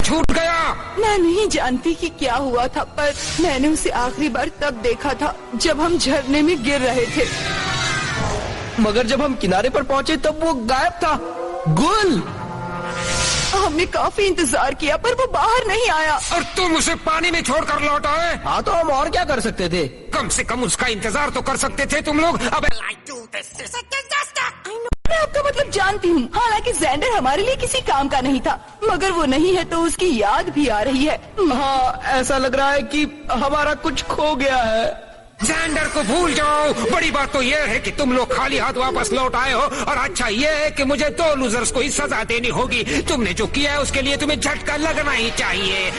छूट गया। मैं नहीं जानती कि क्या हुआ था, पर मैंने उसे आखिरी बार तब देखा था जब हम झरने में गिर रहे थे। मगर जब हम किनारे पर पहुंचे तब वो गायब था। गुल, हमने काफी इंतजार किया पर वो बाहर नहीं आया। और तुम उसे पानी में छोड़कर लौट आए। हाँ तो हम और क्या कर सकते थे? कम से कम उसका इंतजार तो कर सकते थे तुम लोग। अब मैं आपका मतलब जानती हूँ। हालांकि ज़ेंडर हमारे लिए किसी काम का नहीं था, मगर वो नहीं है तो उसकी याद भी आ रही है। हाँ, ऐसा लग रहा है कि हमारा कुछ खो गया है। ज़ेंडर को भूल जाओ। बड़ी बात तो ये है कि तुम लोग खाली हाथ वापस लौट आए हो, और अच्छा ये है कि मुझे 2 लूजर्स को ही सजा देनी होगी। तुमने जो किया है उसके लिए तुम्हें झटका लगना ही चाहिए।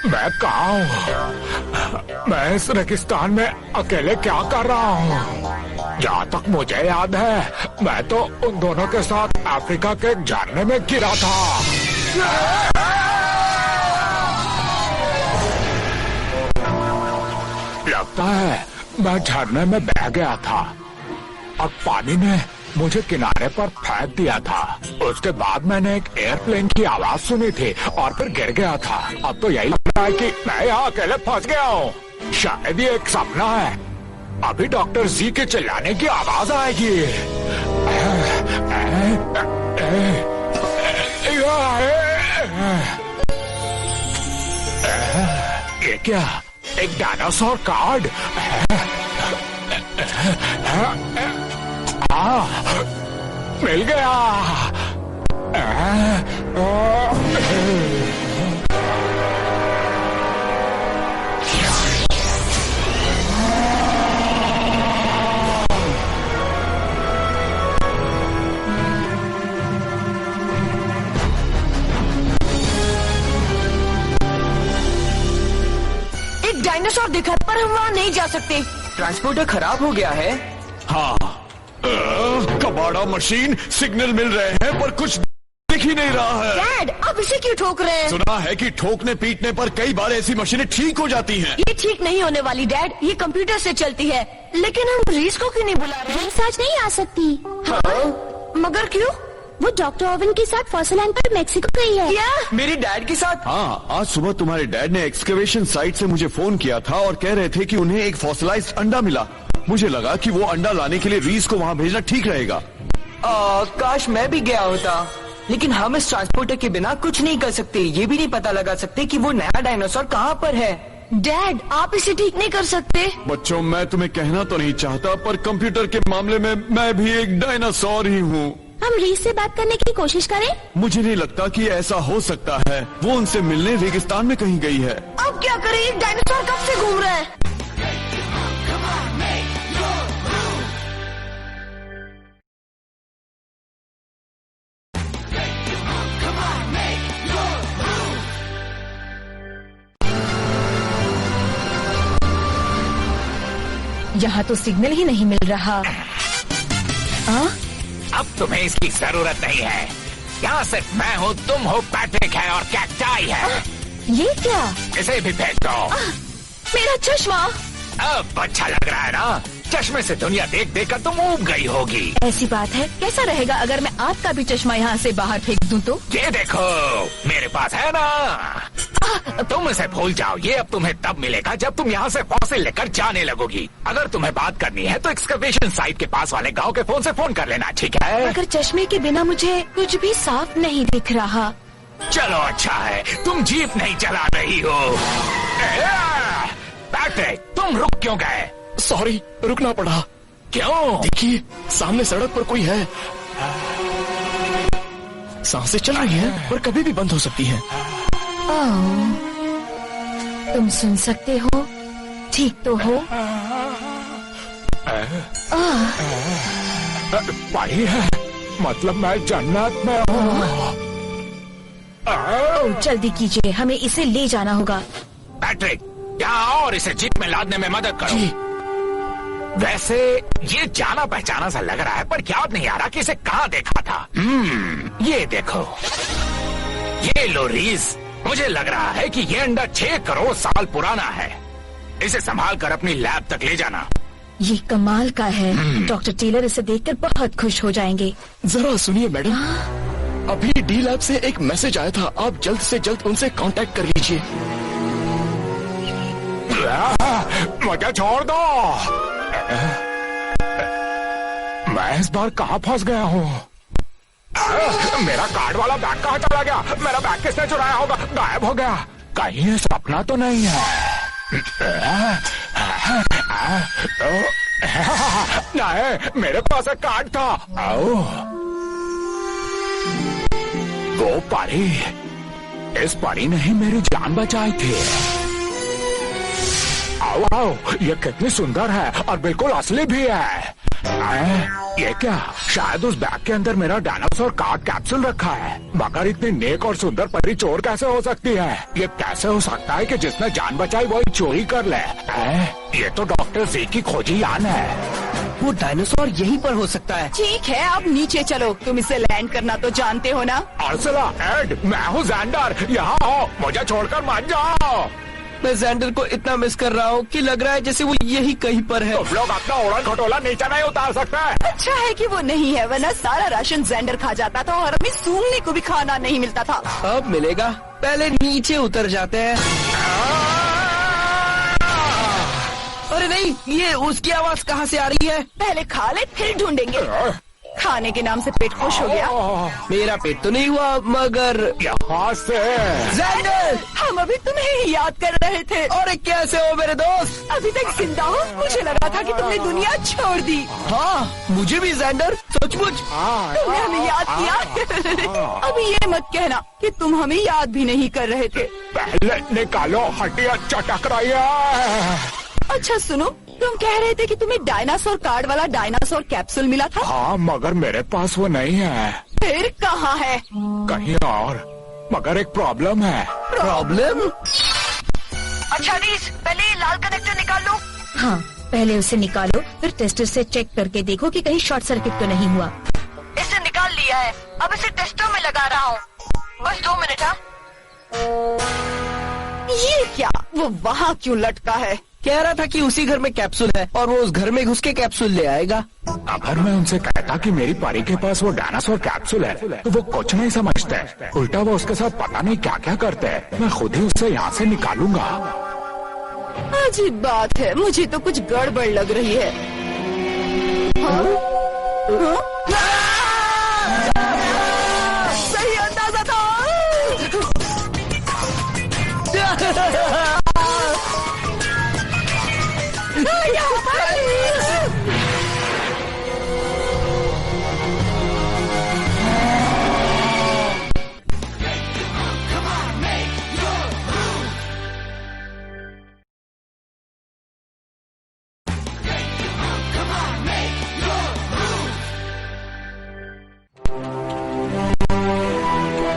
मैं कहाँ हूँ? मैं इस रेगिस्तान में अकेले क्या कर रहा हूँ? जहाँ तक मुझे याद है मैं तो उन दोनों के साथ अफ्रीका के झरने में गिरा था। लगता है मैं झरने में बह गया था और पानी ने मुझे किनारे पर फेंक दिया था। उसके बाद मैंने एक एयरप्लेन की आवाज सुनी थी और फिर गिर गया था। अब तो यही लग रहा है कि मैं यहाँ अकेले फंस गया हूँ। शायद ये एक सपना है। अभी डॉक्टर जी के चिल्लाने की आवाज आएगी। ये क्या? एक डायनासोर कार्ड। मिल गया। एक डायनासोर दिखा पर हम वहाँ नहीं जा सकते। ट्रांसपोर्टर खराब हो गया है। हाँ, कबाड़ा मशीन सिग्नल मिल रहे हैं पर कुछ दिख ही नहीं रहा है। डैड, आप इसे क्यों ठोक रहे हैं? सुना है कि ठोकने पीटने पर कई बार ऐसी मशीनें ठीक हो जाती हैं। ये ठीक नहीं होने वाली डैड, ये कंप्यूटर से चलती है। लेकिन हम रीस को क्यों नहीं बुला रहे? रीस आज नहीं आ सकती। हाँ? मगर क्यों? वो डॉक्टर ओवन के साथ फॉसिलैंड पर मेक्सिको गई है। क्या? मेरी डैड के साथ? हाँ, आज सुबह तुम्हारे डैड ने एक्सकवेशन साइट से मुझे फोन किया था और कह रहे थे कि उन्हें एक फॉसिलाइज्ड अंडा मिला। मुझे लगा कि वो अंडा लाने के लिए रीस को वहाँ भेजना ठीक रहेगा। काश मैं भी गया होता, लेकिन हम इस ट्रांसपोर्टर के बिना कुछ नहीं कर सकते। ये भी नहीं पता लगा सकते कि वो नया डायनासोर कहाँ पर है। डैड, आप इसे ठीक नहीं कर सकते। बच्चों, मैं तुम्हें कहना तो नहीं चाहता पर कंप्यूटर के मामले में मैं भी एक डायनासोर ही हूँ। हम रीस से बात करने की कोशिश करें? मुझे नहीं लगता कि ऐसा हो सकता है। वो उनसे मिलने रेगिस्तान में कहीं गई है। अब क्या करें? डायनासोर कब से घूम रहा है? यहाँ तो सिग्नल ही नहीं मिल रहा। अब तुम्हें इसकी जरूरत नहीं है। यहाँ सिर्फ मैं हूँ, तुम हो, पैट्रिक है और कैक्टाई है। ये क्या? इसे भी फेंक दो। मेरा चश्मा। अब अच्छा लग रहा है ना? चश्मे से दुनिया देख देख कर तुम ऊब गई होगी। ऐसी बात है, कैसा रहेगा अगर मैं आपका भी चश्मा यहाँ से बाहर फेंक दूं तो? ये देखो मेरे पास है ना। तुम इसे भूल जाओ, ये अब तुम्हें तब मिलेगा जब तुम यहाँ से फॉसिल लेकर जाने लगोगी। अगर तुम्हें बात करनी है तो एक्सकवेशन साइट के पास वाले गांव के फोन से फोन कर लेना, ठीक है? अगर चश्मे के बिना मुझे कुछ भी साफ नहीं दिख रहा। चलो अच्छा है, तुम जीप नहीं चला रही हो। पैट्रिक, तुम रुक क्यों गए? सॉरी, रुकना पड़ा। क्यों? देखिए सामने सड़क पर कोई है। सांसें चल रही हैं, पर कभी भी बंद हो सकती हैं। तुम सुन सकते हो? ठीक तो हो? परी है, मतलब मैं जन्नत में हूँ। जल्दी कीजिए, हमें इसे ले जाना होगा। पैट्रिक, यहाँ आओ और इसे जीप में लादने में मदद करो। वैसे ये जाना पहचाना सा लग रहा है, पर याद नहीं आ रहा कि इसे कहाँ देखा था। ये देखो, ये लो रीस, मुझे लग रहा है कि ये अंडा 6 करोड़ साल पुराना है। इसे संभाल कर अपनी लैब तक ले जाना। ये कमाल का है। डॉक्टर टेलर इसे देखकर बहुत खुश हो जाएंगे। जरा सुनिए मैडम, अभी डी लैब से एक मैसेज आया था, आप जल्द से जल्द उनसे कांटेक्ट कर लीजिए। मुझे छोड़ दो, मैं इस बार कहाँ फंस गया हूँ? मेरा कार्ड वाला बैग कहाँ चला गया? मेरा बैग किसने चुराया होगा? गायब हो गया। कहीं ये सपना तो नहीं है? नहीं, मेरे पास एक कार्ड था। वो परी, इस परी ने ही मेरी जान बचाई थी। आओ आओ, ये कितनी सुंदर है और बिल्कुल असली भी है। ये क्या? शायद उस बैग के अंदर मेरा डायनासोर कार्ड कैप्सूल रखा है। मगर इतनी नेक और सुंदर परी चोर कैसे हो सकती है? ये कैसे हो सकता है कि जिसने जान बचाई वही चोरी कर ले? ये तो डॉक्टर जी की खोजी यान है। वो डायनासोर यहीं पर हो सकता है। ठीक है, अब नीचे चलो। तुम इसे लैंड करना तो जानते हो ना? अर्सला, एड, मैं हूँ ज़ैंडर, यहाँ हो, मुझे छोड़कर मत जाओ। मैं ज़ैंडर को इतना मिस कर रहा हूँ कि लग रहा है जैसे वो यही कहीं पर है। तुम लोग अपना उड़न खटोला नीचे नहीं उतार सकते। अच्छा है कि वो नहीं है, वरना सारा राशन ज़ैंडर खा जाता था और हमें सूंघने को भी खाना नहीं मिलता था। अब मिलेगा, पहले नीचे उतर जाते हैं। अरे नहीं, ये उसकी आवाज कहाँ से आ रही है? पहले खा ले, फिर ढूंढेंगे। खाने के नाम से पेट खुश हो गया। मेरा पेट तो नहीं हुआ, मगर यहाँ से ज़ैंडर, हम अभी तुम्हें ही याद कर रहे थे। अरे कैसे हो मेरे दोस्त? अभी तक जिंदा हो? मुझे लगा था कि तुमने दुनिया छोड़ दी। हाँ, मुझे भी ज़ैंडर, सचमुच। तुमने हमें याद किया। अभी ये मत कहना कि तुम हमें याद भी नहीं कर रहे थे। पहले निकालो, हड्डियाँ चटक रही है। अच्छा सुनो, तुम कह रहे थे कि तुम्हें डायनासोर कार्ड वाला डायनासोर कैप्सूल मिला था। हाँ, मगर मेरे पास वो नहीं है। फिर कहाँ है? कहीं और, मगर एक प्रॉब्लम है। प्रॉब्लम? अच्छा रीस, पहले ये लाल कनेक्टर निकाल लो। हाँ, पहले उसे निकालो, फिर टेस्टर से चेक करके देखो कि कहीं शॉर्ट सर्किट तो नहीं हुआ। इसे निकाल लिया है, अब इसे टेस्टर में लगा रहा हूँ। बस 2 मिनट। हाँ, ये क्या? वो वहाँ क्यों लटका है? कह रहा था कि उसी घर में कैप्सूल है और वो उस घर में घुस के कैप्सूल ले आएगा। अगर मैं उनसे कहता कि मेरी परी के पास वो डायनासोर कैप्सूल है तो वो कुछ नहीं समझते। उल्टा वो उसके साथ पता नहीं क्या क्या करते हैं। मैं खुद ही उससे यहाँ से निकालूंगा। अजीब बात है, मुझे तो कुछ गड़बड़ लग रही है। हाँ? सही अंदाजा था।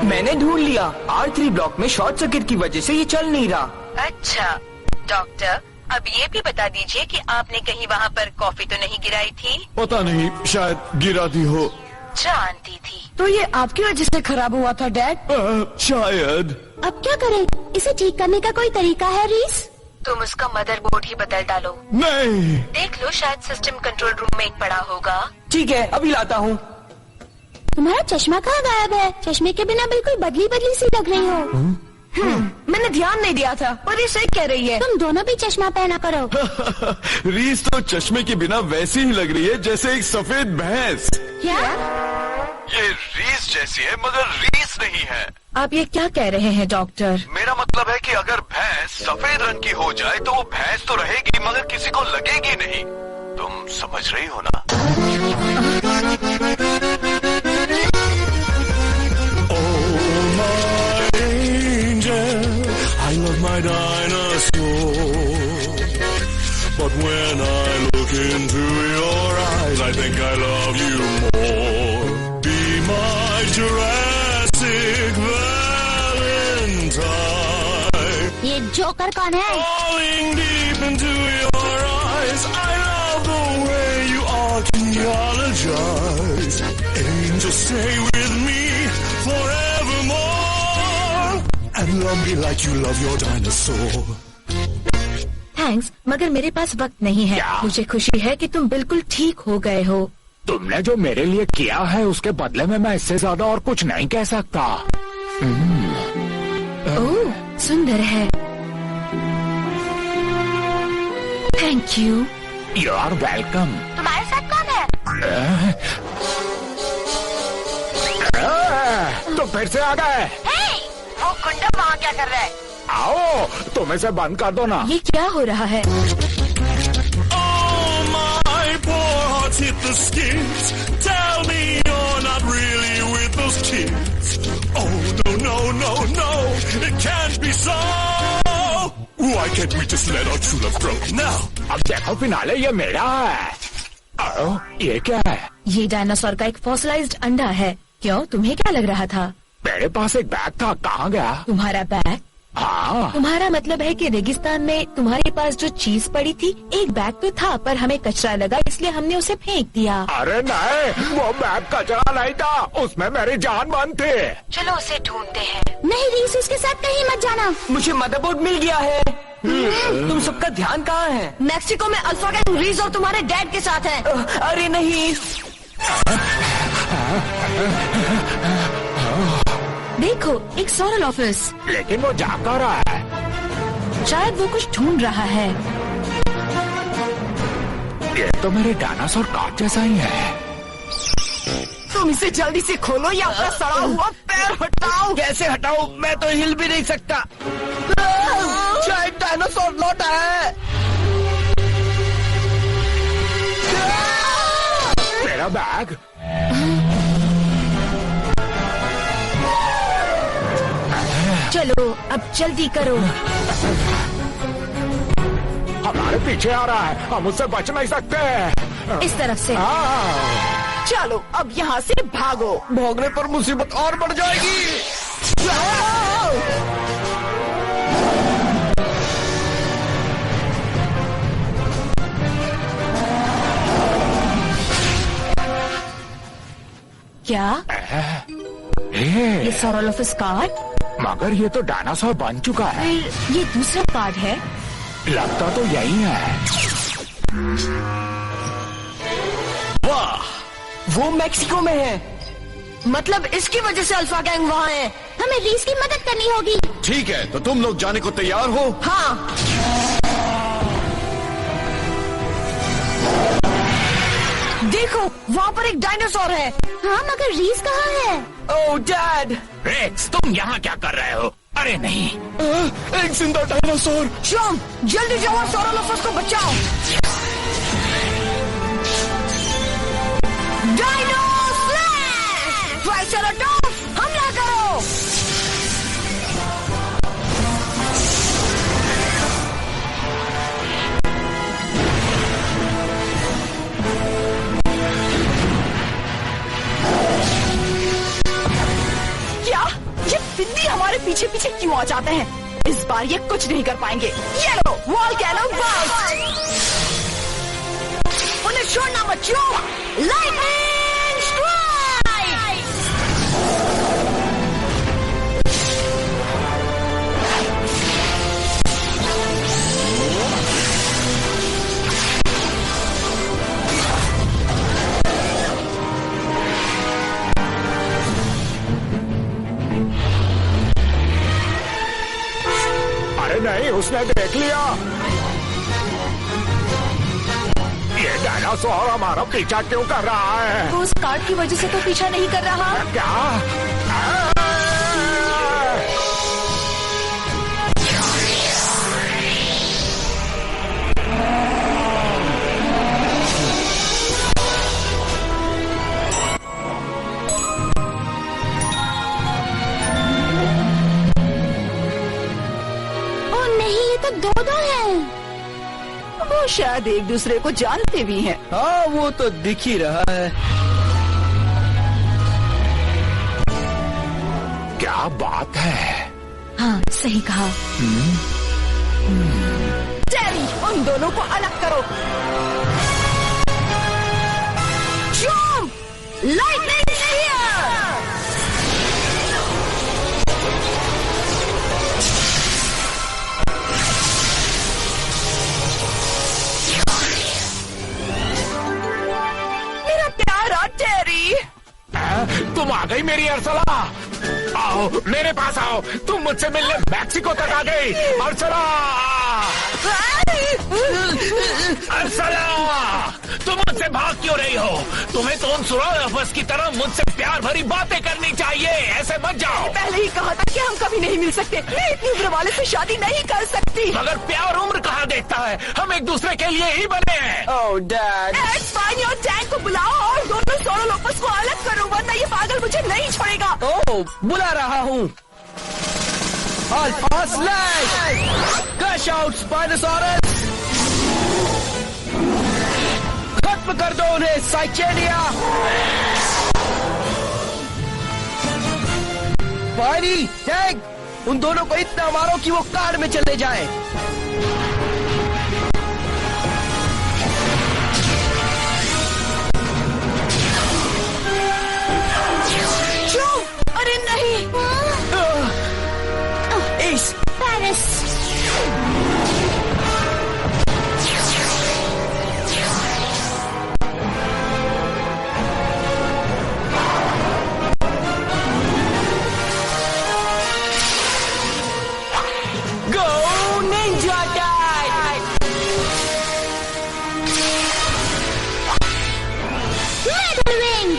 मैंने ढूंढ लिया, R3 ब्लॉक में शॉर्ट सर्किट की वजह से ये चल नहीं रहा। अच्छा डॉक्टर, अब ये भी बता दीजिए कि आपने कहीं वहाँ पर कॉफी तो नहीं गिराई थी? पता नहीं, शायद गिरा दी हो। जानती थी। तो ये आपकी वजह से खराब हुआ था डैड? शायद। अब क्या करें? इसे ठीक करने का कोई तरीका है रीस? तुम उसका मदरबोर्ड ही बदल डालो। नहीं। देख लो, शायद सिस्टम कंट्रोल रूम में एक पड़ा होगा। ठीक है, अभी लाता हूँ। तुम्हारा चश्मा कहाँ गायब है? चश्मे के बिना बिल्कुल बदली बदली सी लग रही हो। मैंने ध्यान नहीं दिया था, पर ये सही कह रही है। तुम दोनों भी चश्मा पहना करो। रीस तो चश्मे के बिना वैसी ही लग रही है जैसे एक सफेद भैंस। क्या? ये रीस जैसी है मगर रीस नहीं है। आप ये क्या कह रहे हैं डॉक्टर? मेरा मतलब है कि अगर भैंस सफेद रंग की हो जाए तो वो भैंस तो रहेगी मगर किसी को लगेगी नहीं। तुम समझ रही हो ना? I love my dinosaur, but when I look into your eyes, I think I love you more. Be my Jurassic Valentine. ये जोकर कौन है? Falling deep into your eyes, I love the way you archaeologize. Angel, stay with me forevermore. And love me like you love your dinosaur. Thanks, मगर मेरे पास वक्त नहीं है। क्या? मुझे खुशी है कि तुम बिल्कुल ठीक हो गए हो। तुमने जो मेरे लिए किया है उसके बदले में मैं इससे ज्यादा और कुछ नहीं कह सकता। ओह, सुंदर है। Thank you. You are welcome. तुम्हारे साथ कौन है? तो फिर से आ गए। वो गुंडा वहाँ क्या कर रहा है? आओ, तुम इसे बंद कर दो ना। ये क्या हो रहा है? Oh, my poor heart's hit the skids. Tell me you're not really with those kids. Oh, no, no, no, no, it can't be so. Why can't we just let our true love grow now? अब देखो finale ये मेरा है। आओ, ये क्या है? ये डायनासोर का एक फॉसिलाइज्ड अंडा है। क्यों, तुम्हें क्या लग रहा था? मेरे पास एक बैग था, कहाँ गया? तुम्हारा बैग? हाँ। तुम्हारा मतलब है कि रेगिस्तान में तुम्हारे पास जो चीज पड़ी थी, एक बैग तो था पर हमें कचरा लगा इसलिए हमने उसे फेंक दिया। अरे नहीं, वो बैग कचरा नहीं था, उसमें मेरी जान बंद थी। चलो उसे ढूंढते हैं। नहीं रीस, उसके साथ कहीं मत जाना। मुझे मदरबोर्ड मिल गया है। तुम सबका ध्यान कहाँ है? मैक्सिको में अल्फा गैंग रीस और तुम्हारे डैड के साथ है। अरे नहीं। देखो, एक सोरल ऑफिस। लेकिन वो जा कर रहा है। शायद वो कुछ ढूंढ रहा है। ये तो मेरे डायनासोर कार्ड जैसा ही है। तुम इसे जल्दी से खोलो या अपना सड़ा हुआ पैर हटाओ। कैसे हटाऊं? मैं तो हिल भी नहीं सकता। शायद डायनासोर लौटा है। मेरा बैग। चलो अब जल्दी करो। हमारे पीछे आ रहा है, हम उससे बच नहीं सकते। इस तरफ से। चलो अब यहाँ से भागो। भागने पर मुसीबत और बढ़ जाएगी। क्या? ये सोरोलोफस कार्ड? मगर ये तो डायनासोर बन चुका है। फिर ये दूसरा कार्ड है? लगता तो यही है। वाह, वो मैक्सिको में है। मतलब इसकी वजह से अल्फा गैंग वहाँ है। हमें रीस की मदद करनी होगी। ठीक है, तो तुम लोग जाने को तैयार हो? हाँ। देखो, वहाँ पर एक डायनासोर है। हाँ, मगर रीस कहाँ है? ओह डैड। रेक्स, तुम यहाँ क्या कर रहे हो? अरे नहीं, एक जिंदा डायनासोर। शॉम, जल्दी जाओ और सोरोलोफस को बचाओ। Dino slash! ट्राइसेराटॉप्स, हमला करो। क्या? ये बिल्ली हमारे पीछे पीछे क्यों आ जाते हैं? इस बार ये कुछ नहीं कर पाएंगे। ये लो, वॉल्केनो बस्ट। उन्हें छोड़ना मत, लाइटनिंग स्ट्राइक। उसने देख लिया। ये डायनासोर हमारा पीछा क्यों कर रहा है? वो उस कार्ड की वजह से तो पीछा नहीं कर रहा। क्या? दो हैं। वो शायद एक दूसरे को जानते भी हैं। हाँ, वो तो दिख ही रहा है। क्या बात है? हाँ, सही कहा। टेरी, उन दोनों को अलग करो। जूम! Lightning sphere! मेरा प्यारा टेरी। तुम आ गई मेरी अर्सला। आओ, मेरे पास आओ। तुम मुझसे मिलने मैक्सिको तक आ गई। अर्सला! अर्सला! तुम मुझसे भाग क्यों रही हो? तुम्हें तो उन सुराफस की तरह मुझसे प्यार भरी बातें करनी चाहिए। ऐसे मत जाओ। पहले ही कहा था कि हम कभी नहीं मिल सकते। मैं इतनी उम्र वाले से शादी नहीं कर सकती। मगर प्यार उम्र कहाँ देखता है? हम एक दूसरे के लिए ही बने हैं। ओह डैड। और टैंक को बुलाओ और दोनों सोलो लोपस को अलग करो, वरना ये पागल मुझे नहीं छोड़ेगा। ओह, बुला रहा हूँ। Alpha slash! Crush out spinosaurus! खत्म कर दो उन्हें, साइकेडिया! पानी, टैग, उन दोनों को इतना मारो कि वो कार में चले जाएं। अरे नहीं। Yes Paris. Go ninja dive! Metal wing.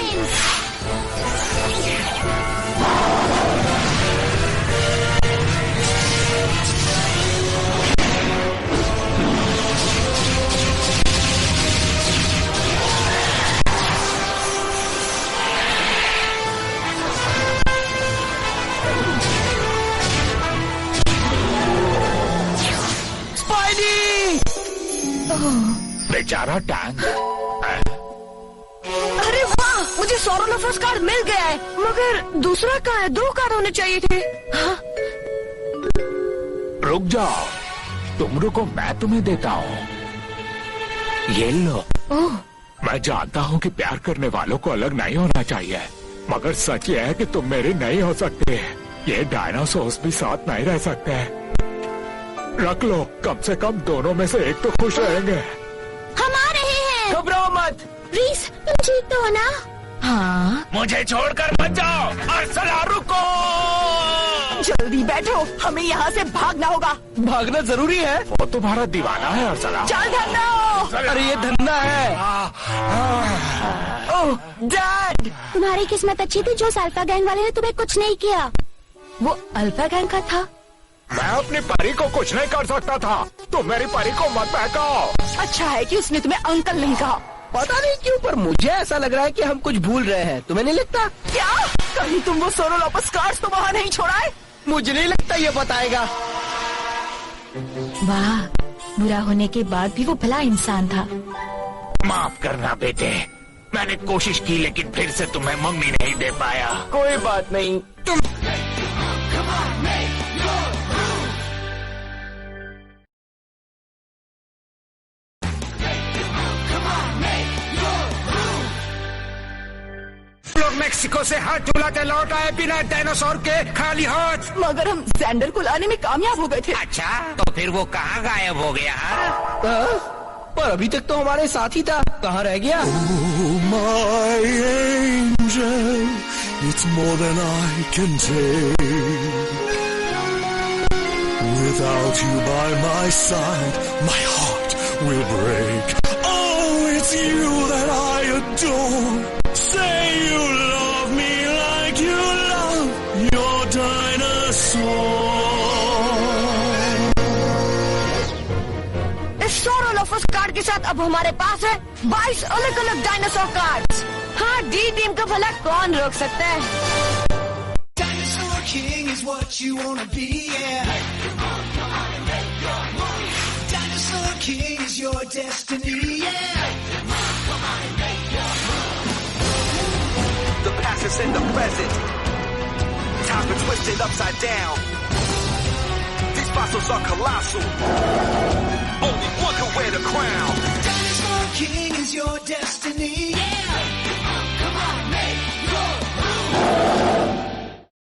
बेचारा टैंक। अरे वाह, मुझे सोरोलोफस कार्ड मिल गया है, मगर दूसरा कहाँ है? 2 कार्ड होने चाहिए थे। हाँ? रुक जाओ, तुम रुको, मैं तुम्हें देता हूँ। ये लो। ओह, मैं जानता हूँ कि प्यार करने वालों को अलग नहीं होना चाहिए, मगर सच ये है कि तुम मेरी नहीं हो सकते। ये डायनासोर्स भी साथ नहीं रह सकते। रख लो, कम से कम दोनों में से एक तो खुश रहेंगे। हम आ रहे हैं। घबराओ मत। रीस, तुम ठीक तो हो ना? हाँ। मुझे छोड़कर मत जाओ। अर्सला रुको। जल्दी बैठो, हमें यहाँ से भागना होगा। भागना जरूरी है। वो तुम्हारा दीवाना है अर्सला। चल धन्ना। अरे ये धंधा है। ओह डैड, तुम्हारी किस्मत अच्छी थी, जो अल्फा गैंग वाले ने तुम्हें कुछ नहीं किया। वो अल्फा गैंग का था। मैं अपनी परी को कुछ नहीं कर सकता था। तुम मेरी परी को मत बहकाओ। अच्छा है कि उसने तुम्हें अंकल नहीं कहा। पता नहीं क्यों, पर मुझे ऐसा लग रहा है कि हम कुछ भूल रहे हैं। तुम्हें नहीं लगता? क्या? कहीं तुम वो सोरोलोपस कार्ड्स तो वहाँ नहीं छोड़ा है? मुझे नहीं लगता ये बताएगा। वाह, बुरा होने के बाद भी वो भला इंसान था। माफ करना बेटे, मैंने कोशिश की लेकिन फिर से तुम्हें मम्मी नहीं दे पाया। कोई बात नहीं। तुम लोग मैक्सिको से हाथ धुलाते लौट आए बिना डायनासोर के, खाली हाथ। मगर हम सैंडर को लाने में कामयाब हो गए थे। अच्छा, तो फिर वो कहाँ गायब हो गया? पर अभी तक तो हमारे साथ ही था, कहाँ रह गया? Oh, my angel, it's more than I can take. Without you by my side, my heart will break. Oh, it's you that I adore. Say you love me like you love your dinosaur. इस सोरोलोफस card के साथ अब हमारे पास है 22 अलग अलग dinosaur cards. हाँ, D team को भला कौन रोक सकता है? Dinosaur King is what you wanna be, yeah. Dinosaur King is your destiny, yeah. The past is in the present. Time's been twisted upside down. These fossils are colossal. Only one can wear the crown. Dinosaur King is your destiny, yeah.